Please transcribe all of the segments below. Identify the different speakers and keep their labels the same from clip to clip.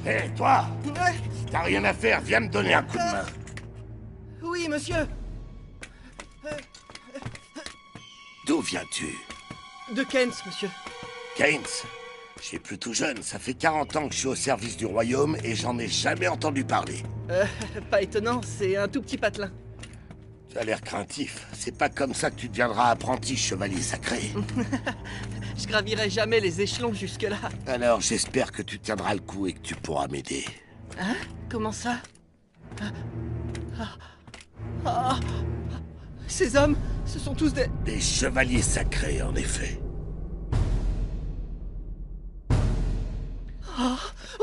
Speaker 1: Hé, toi!
Speaker 2: Ouais.
Speaker 1: T'as rien à faire, viens me donner un coup de main.
Speaker 2: Oui, monsieur.
Speaker 1: D'où viens-tu?
Speaker 2: De Kent, monsieur.
Speaker 1: Keynes? Je suis plus tout jeune, ça fait 40 ans que je suis au service du royaume et j'en ai jamais entendu parler.
Speaker 2: Pas étonnant, c'est un tout petit patelin.
Speaker 1: Tu as l'air craintif. C'est pas comme ça que tu deviendras apprenti chevalier sacré.
Speaker 2: Je gravirai jamais les échelons jusque-là.
Speaker 1: Alors j'espère que tu tiendras le coup et que tu pourras m'aider.
Speaker 2: Hein? Comment ça? Ah. Ces hommes, ce sont tous des...
Speaker 1: Des chevaliers sacrés, en effet.
Speaker 2: Oh,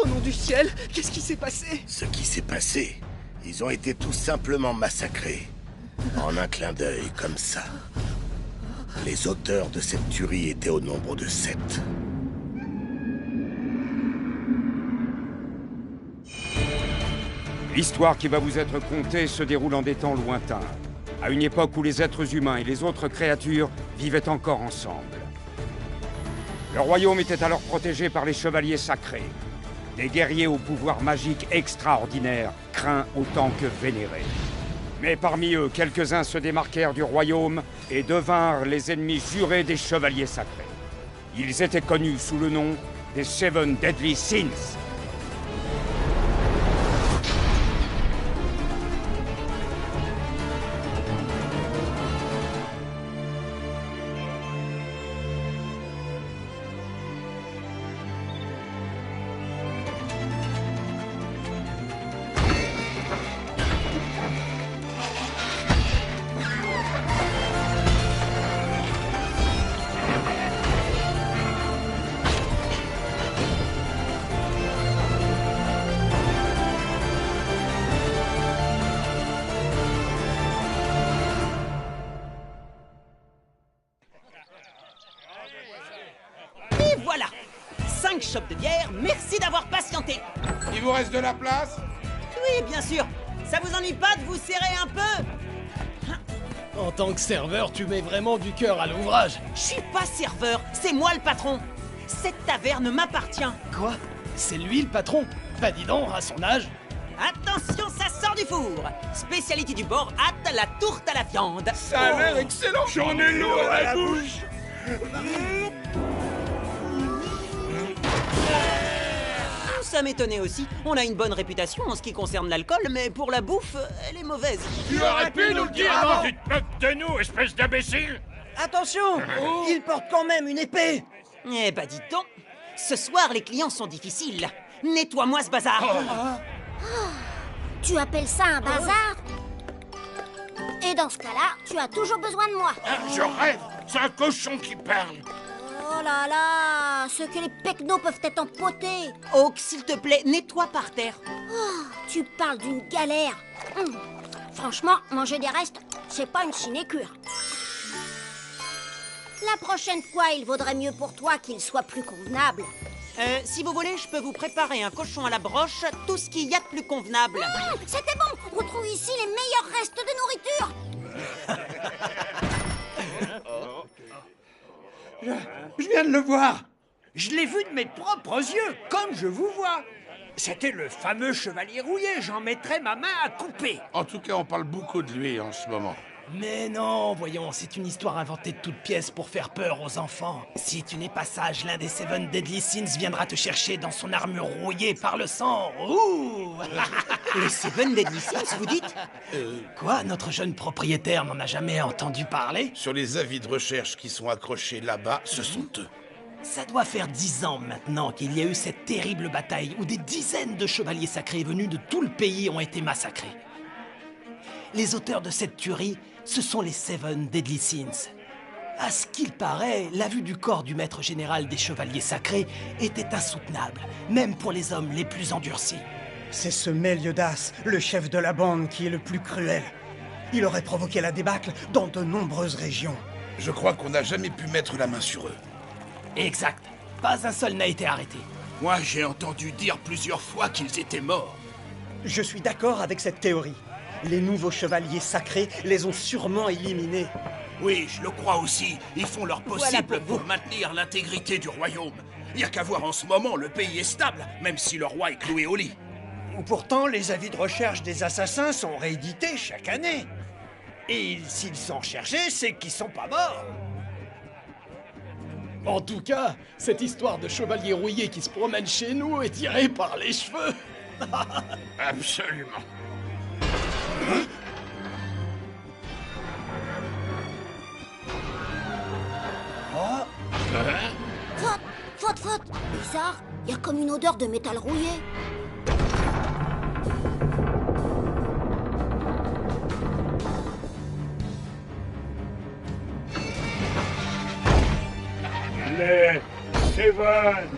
Speaker 2: au nom du ciel, qu'est-ce qui s'est passé?
Speaker 1: Ce qui s'est passé, ils ont été tout simplement massacrés. En un clin d'œil, comme ça. Les auteurs de cette tuerie étaient au nombre de 7.
Speaker 3: L'histoire qui va vous être contée se déroule en des temps lointains, à une époque où les êtres humains et les autres créatures vivaient encore ensemble. Le royaume était alors protégé par les chevaliers sacrés, des guerriers au pouvoir magique extraordinaire, craints autant que vénérés. Mais parmi eux, quelques-uns se démarquèrent du royaume et devinrent les ennemis jurés des chevaliers sacrés. Ils étaient connus sous le nom des Seven Deadly Sins.
Speaker 4: Et voilà! 5 chopes de bière, merci d'avoir patienté!
Speaker 5: Il vous reste de la place?
Speaker 4: Oui, bien sûr! Ça vous ennuie pas de vous serrer un peu?
Speaker 6: En tant que serveur, tu mets vraiment du cœur à l'ouvrage.
Speaker 4: Je suis pas serveur, c'est moi le patron! Cette taverne m'appartient!
Speaker 6: Quoi? C'est lui le patron? Bah dis donc, à son âge.
Speaker 4: Attention, ça sort du four! Spécialité du bord, hâte, la tourte à la viande!
Speaker 5: Ça a l'air excellent! J'en ai l'eau à la bouche!
Speaker 4: Ça m'étonnait aussi. On a une bonne réputation en ce qui concerne l'alcool, mais pour la bouffe, elle est mauvaise.
Speaker 5: Tu aurais pu nous le dire avant!
Speaker 7: Tu te moques de nous, espèce d'imbécile!
Speaker 8: Attention! Il porte quand même une épée!
Speaker 4: Eh bah dites donc, ce soir les clients sont difficiles. Nettoie-moi ce bazar!
Speaker 9: Tu appelles ça un bazar? Et dans ce cas-là, tu as toujours besoin de moi.
Speaker 7: Je rêve! C'est un cochon qui parle!
Speaker 9: Oh là là, ce que les pecnos peuvent être empotés.
Speaker 4: Oak, s'il te plaît, nettoie par terre.
Speaker 9: Oh, tu parles d'une galère. Franchement, manger des restes, c'est pas une sinécure. La prochaine fois, il vaudrait mieux pour toi qu'il soit plus convenable.
Speaker 4: Si vous voulez, je peux vous préparer un cochon à la broche, tout ce qu'il y a de plus convenable.
Speaker 9: C'était bon. Retrouve ici les meilleurs restes de nourriture.
Speaker 10: Je viens de le voir. Je l'ai vu de mes propres yeux, comme je vous vois. C'était le fameux chevalier rouillé, j'en mettrais ma main à couper.
Speaker 5: En tout cas, on parle beaucoup de lui en ce moment.
Speaker 6: Mais non, voyons, c'est une histoire inventée de toutes pièces pour faire peur aux enfants. Si tu n'es pas sage, l'un des Seven Deadly Sins viendra te chercher dans son armure rouillée par le sang. Ouh!
Speaker 4: Les Seven Deadly Sins, vous dites?
Speaker 6: Quoi? Notre jeune propriétaire n'en a jamais entendu parler?
Speaker 5: Sur les avis de recherche qui sont accrochés là-bas, ce sont eux.
Speaker 6: Ça doit faire 10 ans maintenant qu'il y a eu cette terrible bataille où des dizaines de chevaliers sacrés venus de tout le pays ont été massacrés. Les auteurs de cette tuerie, ce sont les Seven Deadly Sins. À ce qu'il paraît, la vue du corps du maître général des chevaliers sacrés était insoutenable, même pour les hommes les plus endurcis.
Speaker 8: C'est ce Meliodas, le chef de la bande, qui est le plus cruel. Il aurait provoqué la débâcle dans de nombreuses régions.
Speaker 5: Je crois qu'on n'a jamais pu mettre la main sur eux.
Speaker 6: Exact. Pas un seul n'a été arrêté.
Speaker 7: Moi, j'ai entendu dire plusieurs fois qu'ils étaient morts.
Speaker 8: Je suis d'accord avec cette théorie. Les nouveaux chevaliers sacrés les ont sûrement éliminés.
Speaker 7: Oui, je le crois aussi. Ils font leur possible
Speaker 4: Voilà pour
Speaker 7: pour maintenir l'intégrité du royaume. Y a qu'à voir en ce moment, le pays est stable, même si le roi est cloué au lit.
Speaker 10: Pourtant, les avis de recherche des assassins sont réédités chaque année. Et s'ils sont recherchés, c'est qu'ils sont pas morts.
Speaker 11: En tout cas, cette histoire de chevalier rouillé qui se promène chez nous est tirée par les cheveux.
Speaker 5: Absolument.
Speaker 9: Faute. Bizarre, il y a comme une odeur de métal rouillé.
Speaker 12: Les Seven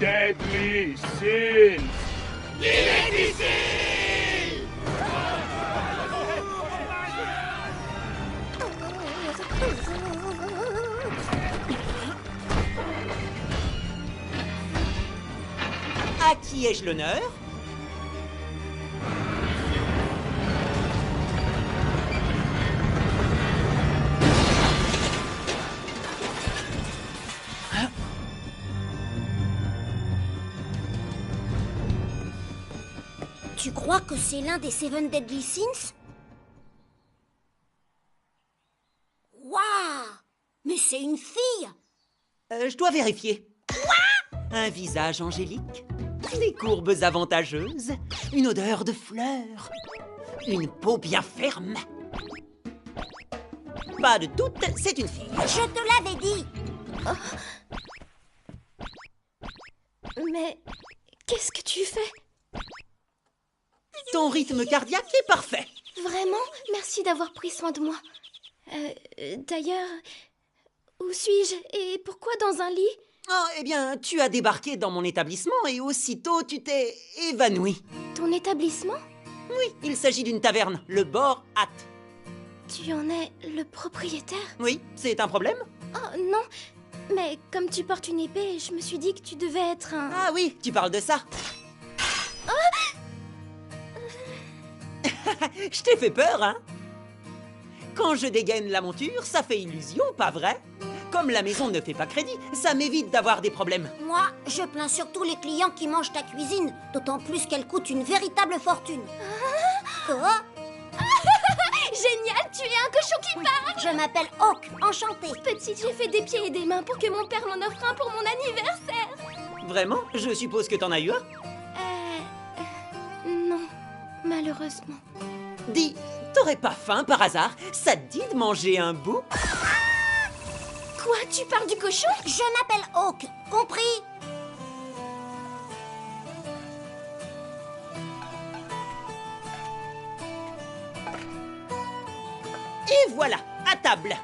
Speaker 12: Deadly Sins.
Speaker 7: Il est ici!
Speaker 4: À qui ai-je l'honneur?
Speaker 9: Tu crois que c'est l'un des Seven Deadly Sins? Waouh! Mais c'est une fille!
Speaker 4: Je dois vérifier. Quoi? Un visage angélique, des courbes avantageuses, une odeur de fleurs, une peau bien ferme. Pas de doute, c'est une fille.
Speaker 9: Je te l'avais dit!
Speaker 13: Mais qu'est-ce que tu fais?
Speaker 4: Ton rythme cardiaque est parfait.
Speaker 13: Vraiment? Merci d'avoir pris soin de moi. D'ailleurs, où suis-je et pourquoi dans un lit?
Speaker 4: Oh, eh bien, tu as débarqué dans mon établissement et aussitôt tu t'es évanoui.
Speaker 13: Ton établissement?
Speaker 4: Oui, il s'agit d'une taverne, le Bord Hat.
Speaker 13: Tu en es le propriétaire?
Speaker 4: Oui, c'est un problème?
Speaker 13: Oh non, mais comme tu portes une épée, je me suis dit que tu devais être un...
Speaker 4: Ah oui, tu parles de ça. Je t'ai fait peur, hein? Quand je dégaine la monture, ça fait illusion, pas vrai? Comme la maison ne fait pas crédit, ça m'évite d'avoir des problèmes.
Speaker 9: Moi, je plains surtout les clients qui mangent ta cuisine, d'autant plus qu'elle coûte une véritable fortune. Quoi?
Speaker 13: Génial, tu es un cochon qui parle!
Speaker 9: Je m'appelle Hawk, enchantée.
Speaker 13: Petite, j'ai fait des pieds et des mains pour que mon père m'en offre un pour mon anniversaire.
Speaker 4: Vraiment? Je suppose que t'en as eu un?
Speaker 13: Non, malheureusement.
Speaker 4: Dis, t'aurais pas faim par hasard? Ça te dit de manger un bout?
Speaker 13: Quoi? Tu parles du cochon?
Speaker 9: Je m'appelle Hawk, compris?
Speaker 4: Et voilà, à table.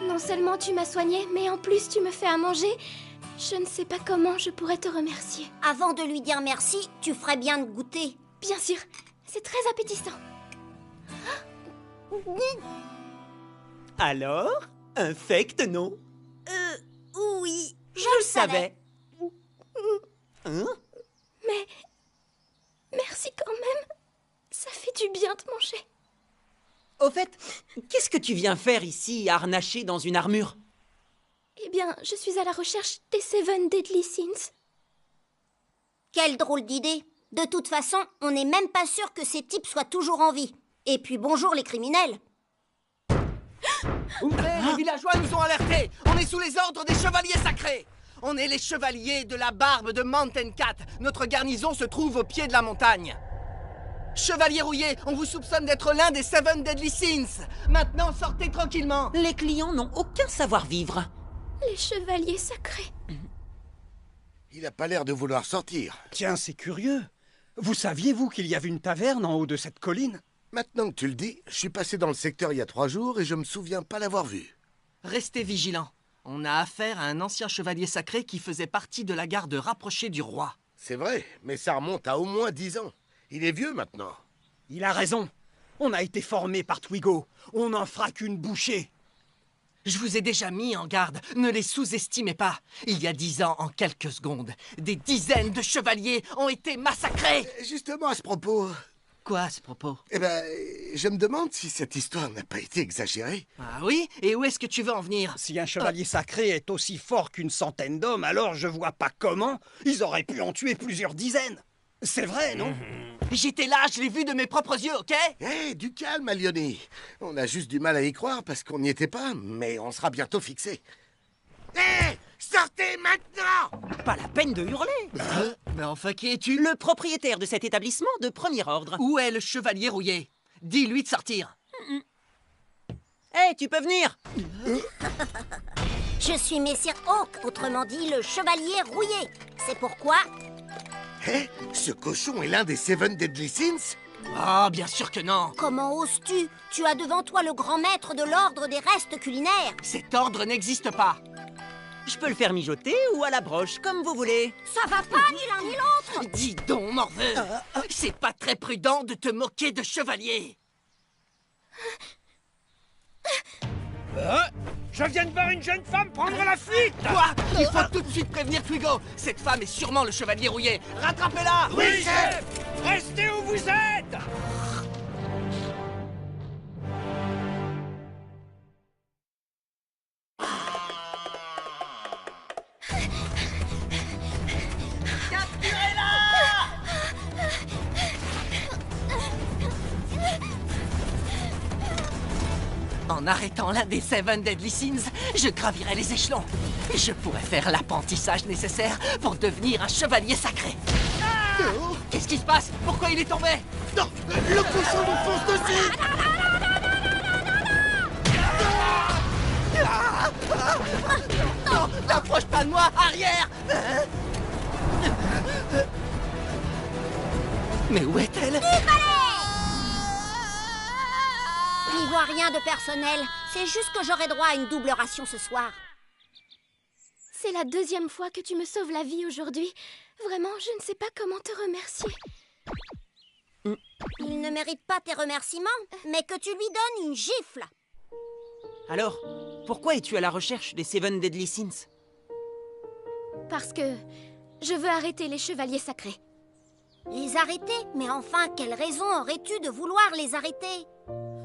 Speaker 13: Non seulement tu m'as soignée, mais en plus tu me fais à manger. Je ne sais pas comment je pourrais te remercier.
Speaker 9: Avant de lui dire merci, tu ferais bien de goûter.
Speaker 13: Bien sûr, c'est très appétissant.
Speaker 4: Alors, infect, non?
Speaker 9: Oui,
Speaker 4: je le savais. Hein?
Speaker 13: Mais merci quand même. Ça fait du bien de manger.
Speaker 4: Au fait, qu'est-ce que tu viens faire ici, harnaché dans une armure?
Speaker 13: Eh bien, je suis à la recherche des Seven Deadly Sins.
Speaker 9: Quelle drôle d'idée. De toute façon, on n'est même pas sûr que ces types soient toujours en vie. Et puis bonjour les criminels.
Speaker 2: Ouvrez, les villageois nous ont alertés. On est sous les ordres des chevaliers sacrés. On est les chevaliers de la barbe de Mountain Cat. Notre garnison se trouve au pied de la montagne. Chevalier rouillé, on vous soupçonne d'être l'un des Seven Deadly Sins. Maintenant, sortez tranquillement.
Speaker 4: Les clients n'ont aucun savoir-vivre.
Speaker 13: Les chevaliers sacrés.
Speaker 1: Il a pas l'air de vouloir sortir.
Speaker 8: Tiens, c'est curieux. Vous saviez, vous, qu'il y avait une taverne en haut de cette colline?
Speaker 1: Maintenant que tu le dis, je suis passé dans le secteur il y a 3 jours et je me souviens pas l'avoir vu.
Speaker 2: Restez vigilants. On a affaire à un ancien chevalier sacré qui faisait partie de la garde rapprochée du roi.
Speaker 1: C'est vrai, mais ça remonte à au moins 10 ans. Il est vieux maintenant.
Speaker 8: Il a raison. On a été formé par Twigo. On n'en fera qu'une bouchée.
Speaker 2: Je vous ai déjà mis en garde, ne les sous-estimez pas. Il y a 10 ans, en quelques secondes, des dizaines de chevaliers ont été massacrés.
Speaker 1: Justement, à ce propos,
Speaker 2: Quoi à ce propos?
Speaker 1: Eh ben, je me demande si cette histoire n'a pas été exagérée.
Speaker 2: Ah oui? Et où est-ce que tu veux en venir?
Speaker 8: Si un chevalier sacré est aussi fort qu'une centaine d'hommes, alors je vois pas comment ils auraient pu en tuer plusieurs dizaines. C'est vrai, non?
Speaker 2: J'étais là, je l'ai vu de mes propres yeux, ok?
Speaker 1: Hé, du calme, Alioni. On a juste du mal à y croire parce qu'on n'y était pas, mais on sera bientôt fixé. Hé, sortez maintenant!
Speaker 4: Pas la peine de hurler.
Speaker 2: Mais enfin, qui es-tu?
Speaker 4: Le propriétaire de cet établissement de premier ordre.
Speaker 2: Où est le chevalier rouillé? Dis-lui de sortir.
Speaker 4: Hé, tu peux venir.
Speaker 9: Je suis Messire Hawk, autrement dit le chevalier rouillé. C'est pourquoi...
Speaker 1: Hé, ce cochon est l'un des Seven Deadly Sins?
Speaker 2: Ah, bien sûr que non.
Speaker 9: Comment oses-tu? Tu as devant toi le grand maître de l'ordre des restes culinaires.
Speaker 2: Cet ordre n'existe pas.
Speaker 4: Je peux le faire mijoter ou à la broche, comme vous voulez.
Speaker 9: Ça va pas, ni l'un ni l'autre.
Speaker 2: Dis donc, morveux, c'est pas très prudent de te moquer de chevalier.
Speaker 10: Je viens de voir une jeune femme prendre la fuite.
Speaker 2: Quoi? Il faut tout de suite prévenir Twigo. Cette femme est sûrement le chevalier rouillé. Rattrapez-la!
Speaker 10: Oui, chef. Restez où vous êtes.
Speaker 2: En arrêtant l'un des Seven Deadly Sins, je gravirai les échelons. Je pourrais faire l'apprentissage nécessaire pour devenir un chevalier sacré. Qu'est-ce qui se passe? Pourquoi il est tombé?
Speaker 1: Non, le cochon nous fonce dessus!
Speaker 2: Non, t'approches pas de moi, arrière! Mais où est-elle?
Speaker 9: N'y vois rien de personnel. C'est juste que j'aurai droit à une double ration ce soir.
Speaker 13: C'est la deuxième fois que tu me sauves la vie aujourd'hui. Vraiment, je ne sais pas comment te remercier.
Speaker 9: Il ne mérite pas tes remerciements, mais que tu lui donnes une gifle.
Speaker 4: Alors, pourquoi es-tu à la recherche des Seven Deadly Sins?
Speaker 13: Parce que je veux arrêter les chevaliers sacrés.
Speaker 9: Les arrêter? Mais enfin, quelle raison aurais-tu de vouloir les arrêter?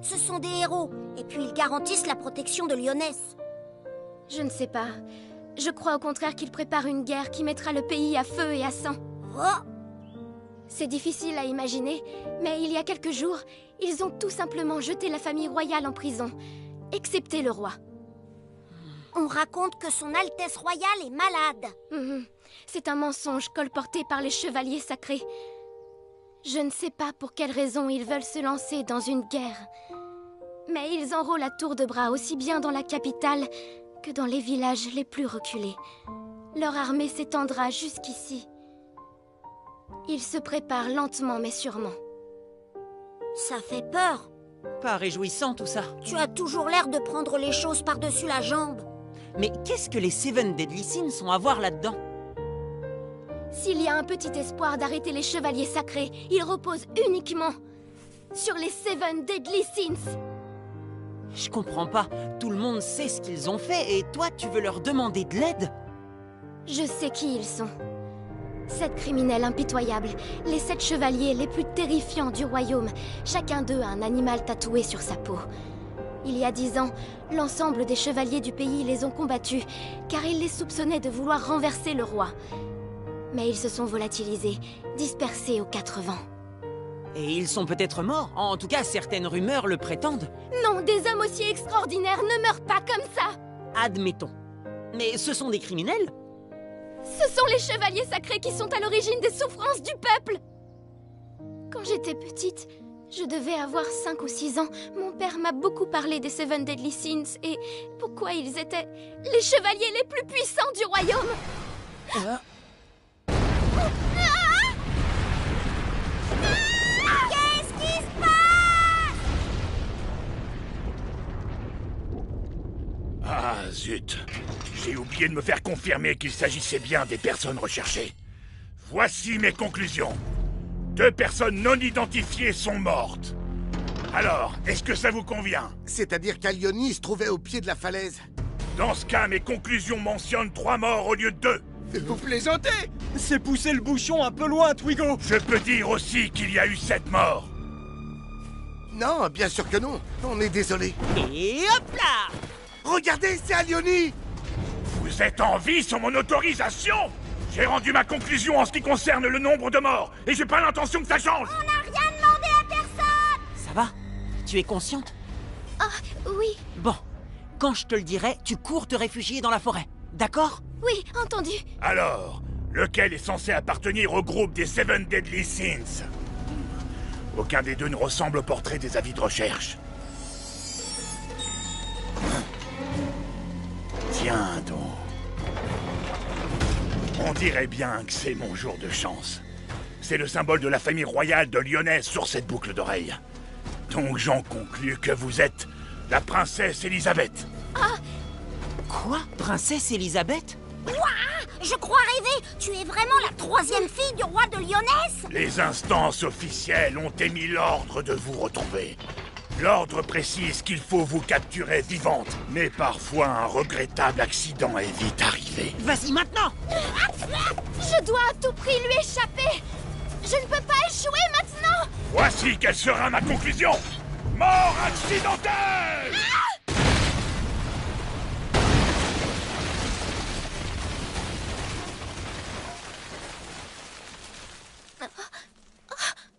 Speaker 9: Ce sont des héros, et puis ils garantissent la protection de Lyonesse.
Speaker 13: Je ne sais pas. Je crois au contraire qu'ils préparent une guerre qui mettra le pays à feu et à sang.
Speaker 9: Oh!
Speaker 13: C'est difficile à imaginer, mais il y a quelques jours, ils ont tout simplement jeté la famille royale en prison, excepté le roi.
Speaker 9: On raconte que son Altesse royale est malade.
Speaker 13: C'est un mensonge colporté par les chevaliers sacrés. Je ne sais pas pour quelle raison ils veulent se lancer dans une guerre. Mais ils enrôlent à tour de bras aussi bien dans la capitale que dans les villages les plus reculés. Leur armée s'étendra jusqu'ici. Ils se préparent lentement mais sûrement.
Speaker 9: Ça fait peur.
Speaker 4: Pas réjouissant tout ça.
Speaker 9: Tu as toujours l'air de prendre les choses par-dessus la jambe.
Speaker 4: Mais qu'est-ce que les Seven Deadly Sins ont à voir là-dedans?
Speaker 13: S'il y a un petit espoir d'arrêter les chevaliers sacrés, il repose uniquement sur les Seven Deadly Sins.
Speaker 4: Je comprends pas. Tout le monde sait ce qu'ils ont fait et toi, tu veux leur demander de l'aide?
Speaker 13: Je sais qui ils sont. 7 criminels impitoyables, les 7 chevaliers les plus terrifiants du royaume. Chacun d'eux a un animal tatoué sur sa peau. Il y a 10 ans, l'ensemble des chevaliers du pays les ont combattus, car ils les soupçonnaient de vouloir renverser le roi. Mais ils se sont volatilisés, dispersés aux 4 vents.
Speaker 4: Et ils sont peut-être morts. En tout cas, certaines rumeurs le prétendent.
Speaker 13: Non, des hommes aussi extraordinaires ne meurent pas comme ça!
Speaker 4: Admettons. Mais ce sont des criminels?
Speaker 13: Ce sont les chevaliers sacrés qui sont à l'origine des souffrances du peuple! Quand j'étais petite, je devais avoir 5 ou 6 ans. Mon père m'a beaucoup parlé des Seven Deadly Sins et pourquoi ils étaient les chevaliers les plus puissants du royaume.
Speaker 9: Qu'est-ce qui se passe?
Speaker 7: Ah, zut. J'ai oublié de me faire confirmer qu'il s'agissait bien des personnes recherchées. Voici mes conclusions. 2 personnes non identifiées sont mortes. Alors, est-ce que ça vous convient?
Speaker 1: C'est-à-dire qu'Alioni se trouvait au pied de la falaise.
Speaker 7: Dans ce cas, mes conclusions mentionnent 3 morts au lieu de 2.
Speaker 8: Vous plaisantez? C'est pousser le bouchon un peu loin, Twigo.
Speaker 7: Je peux dire aussi qu'il y a eu 7 morts.
Speaker 1: Non, bien sûr que non. On est désolé.
Speaker 4: Et hop là!
Speaker 1: Regardez, c'est Alioni!
Speaker 7: Vous êtes en vie sans mon autorisation? J'ai rendu ma conclusion en ce qui concerne le nombre de morts, et j'ai pas l'intention que ça change!
Speaker 9: On n'a rien demandé à personne!
Speaker 4: Ça va? Tu es consciente?
Speaker 13: Ah, oui.
Speaker 4: Bon, quand je te le dirai, tu cours te réfugier dans la forêt. D'accord?
Speaker 13: Oui, entendu.
Speaker 7: Alors, lequel est censé appartenir au groupe des Seven Deadly Sins? Aucun des deux ne ressemble au portrait des avis de recherche. Tiens donc. On dirait bien que c'est mon jour de chance. C'est le symbole de la famille royale de Lyonnaise sur cette boucle d'oreille. Donc j'en conclus que vous êtes la princesse Elisabeth.
Speaker 9: Ah!
Speaker 4: Quoi? Princesse Elisabeth?
Speaker 9: Ouah! Je crois rêver! Tu es vraiment la 3e fille du roi de Lyonnaise?
Speaker 7: Les instances officielles ont émis l'ordre de vous retrouver. L'ordre précise qu'il faut vous capturer vivante, mais parfois un regrettable accident est vite arrivé.
Speaker 4: Vas-y maintenant!
Speaker 13: Je dois à tout prix lui échapper! Je ne peux pas échouer maintenant!
Speaker 7: Voici quelle sera ma conclusion! Mort accidentelle!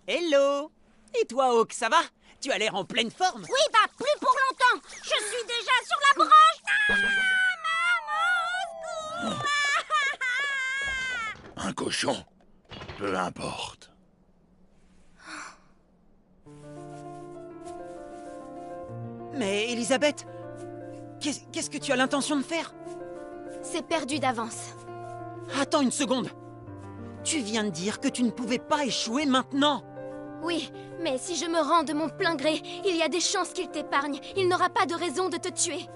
Speaker 4: Hello! Et toi, Hawk, ça va? Tu as l'air en pleine forme.
Speaker 9: Oui, bah plus pour longtemps! Je suis déjà sur la branche! Maman, au secours!
Speaker 7: Un cochon? Peu importe.
Speaker 4: Mais Elisabeth, qu'est-ce que tu as l'intention de faire?
Speaker 13: C'est perdu d'avance.
Speaker 4: Attends une seconde. Tu viens de dire que tu ne pouvais pas échouer maintenant.
Speaker 13: Oui, mais si je me rends de mon plein gré, il y a des chances qu'il t'épargne. Il n'aura pas de raison de te tuer.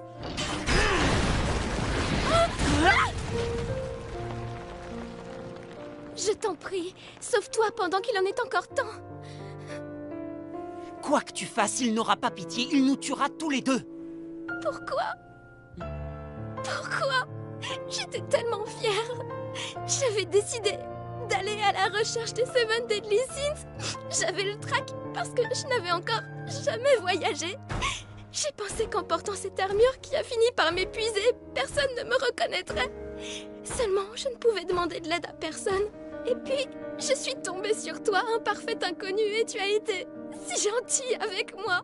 Speaker 13: Je t'en prie, sauve-toi pendant qu'il en est encore temps.
Speaker 4: Quoi que tu fasses, il n'aura pas pitié. Il nous tuera tous les deux.
Speaker 13: Pourquoi? Pourquoi? J'étais tellement fière. J'avais décidé d'aller à la recherche des Seven Deadly Sins. J'avais le trac parce que je n'avais encore jamais voyagé. J'ai pensé qu'en portant cette armure qui a fini par m'épuiser, personne ne me reconnaîtrait. Seulement, je ne pouvais demander de l'aide à personne. Et puis, je suis tombée sur toi, un parfait inconnu, et tu as été si gentil avec moi.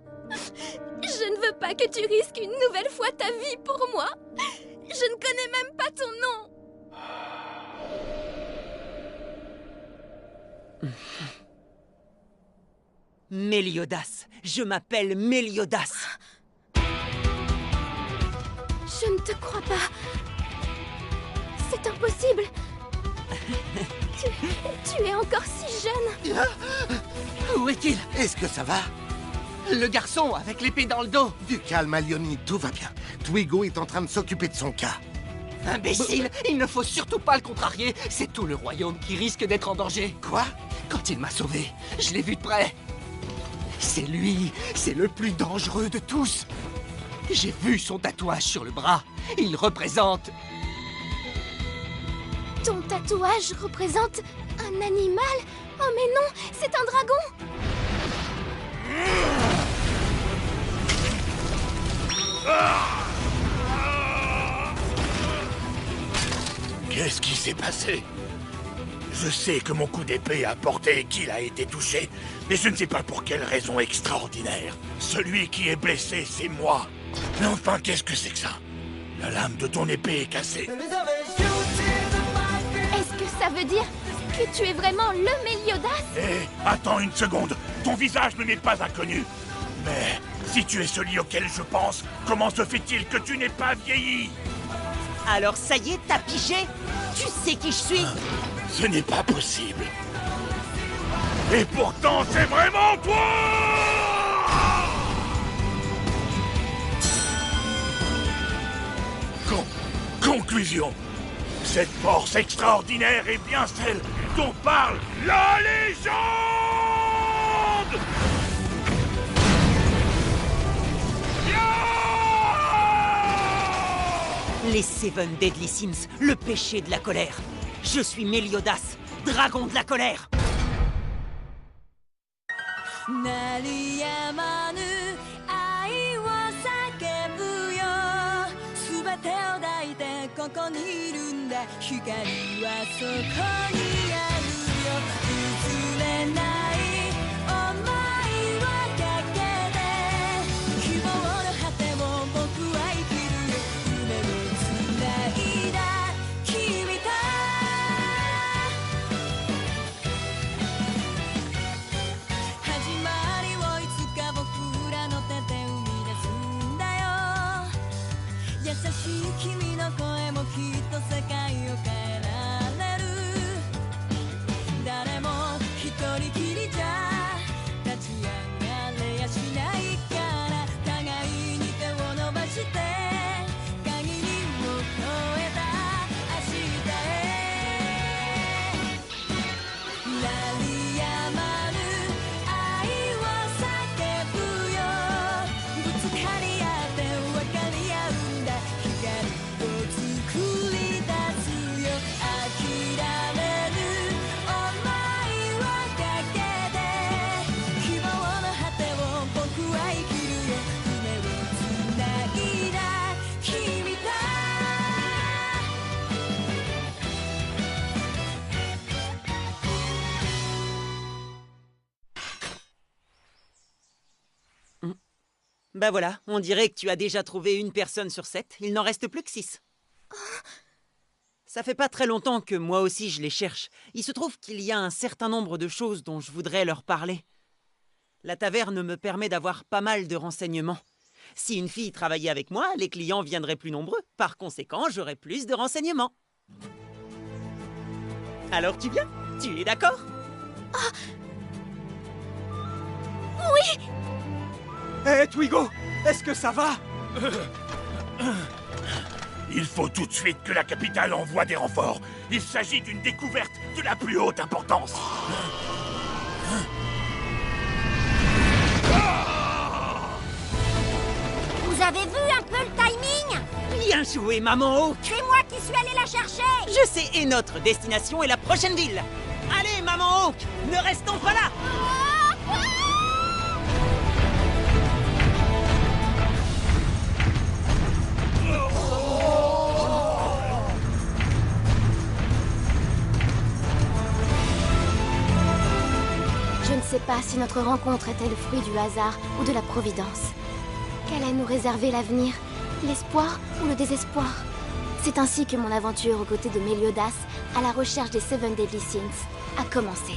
Speaker 13: Je ne veux pas que tu risques une nouvelle fois ta vie pour moi. Je ne connais même pas ton nom.
Speaker 4: Méliodas, je m'appelle Méliodas.
Speaker 13: Je ne te crois pas. C'est impossible. Tu es encore si jeune.
Speaker 2: Où est-il?
Speaker 1: Est-ce que ça va?
Speaker 2: Le garçon avec l'épée dans le dos.
Speaker 1: Du calme, Alioni, tout va bien. Twigo est en train de s'occuper de son cas.
Speaker 2: Imbécile, il ne faut surtout pas le contrarier. C'est tout le royaume qui risque d'être en danger.
Speaker 1: Quoi?
Speaker 2: Quand il m'a sauvé, je l'ai vu de près. C'est lui, c'est le plus dangereux de tous. J'ai vu son tatouage sur le bras. Il représente...
Speaker 13: Ton tatouage représente un animal? Oh mais non, c'est un dragon!
Speaker 7: Qu'est-ce qui s'est passé? Je sais que mon coup d'épée a porté et qu'il a été touché, mais je ne sais pas pour quelle raison extraordinaire. Celui qui est blessé, c'est moi. Mais enfin, qu'est-ce que c'est que ça? La lame de ton épée est cassée.
Speaker 13: Est-ce que ça veut dire que tu es vraiment le Méliodas?
Speaker 7: Hé, attends une seconde. Ton visage ne m'est pas inconnu. Mais si tu es celui auquel je pense, comment se fait-il que tu n'aies pas vieilli?
Speaker 4: Alors ça y est, t'as pigé? Tu sais qui je suis?
Speaker 7: Ce n'est pas possible. Et pourtant, c'est vraiment toi! Conclusion. Cette force extraordinaire est bien celle dont parle la légende!
Speaker 4: Les Seven Deadly Sins, le péché de la colère. Je suis Méliodas, dragon de la colère.
Speaker 14: 鳴りやまぬ愛を叫ぶよ全てを抱いてここにいるんだ光はそこにあるよ譲れない想いをかけて希望の果てを僕は生きるよ夢をつないだ君と始まりをいつか僕らの手で生み出すんだよ優しい君の声もきっと世界を変えられる誰も一人きりじゃ立ち上がれやしないから互いに手を伸ばして限りを超えた明日へ鳴りやまぬ愛を叫ぶよぶつかり合って分かり合うんだ光を作り出すよ諦めぬ想いをかけて希望の果てを僕は生きるよ夢をつないだ君と
Speaker 4: Bah voilà, on dirait que tu as déjà trouvé une personne sur 7, il n'en reste plus que 6. Ça fait pas très longtemps que moi aussi je les cherche. Il se trouve qu'il y a un certain nombre de choses dont je voudrais leur parler. La taverne me permet d'avoir pas mal de renseignements. Si une fille travaillait avec moi, les clients viendraient plus nombreux. Par conséquent, j'aurais plus de renseignements. Alors tu viens? Tu es d'accord?
Speaker 13: Oui!
Speaker 8: Hé, Twigo, est-ce que ça va?
Speaker 7: Il faut tout de suite que la capitale envoie des renforts. Il s'agit d'une découverte de la plus haute importance.
Speaker 9: Vous avez vu un peu le timing?
Speaker 4: Bien joué, Maman Hawk!
Speaker 9: C'est moi qui suis allé la chercher!
Speaker 4: Je sais, et notre destination est la prochaine ville! Allez, Maman Hawk, ne restons pas là!
Speaker 13: Je ne sais pas si notre rencontre était le fruit du hasard ou de la providence. Qu'allait nous réserver l'avenir? L'espoir ou le désespoir? C'est ainsi que mon aventure aux côtés de Meliodas, à la recherche des Seven Deadly Sins, a commencé.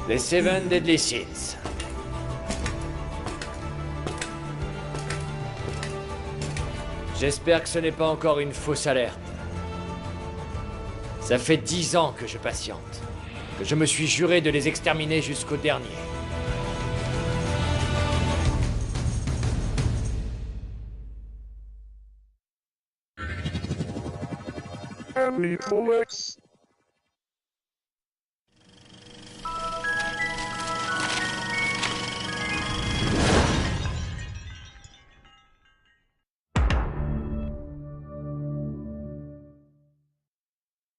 Speaker 15: Les Seven Deadly Sins. J'espère que ce n'est pas encore une fausse alerte. Ça fait 10 ans que je patiente, que je me suis juré de les exterminer jusqu'au dernier.
Speaker 12: Family Colex.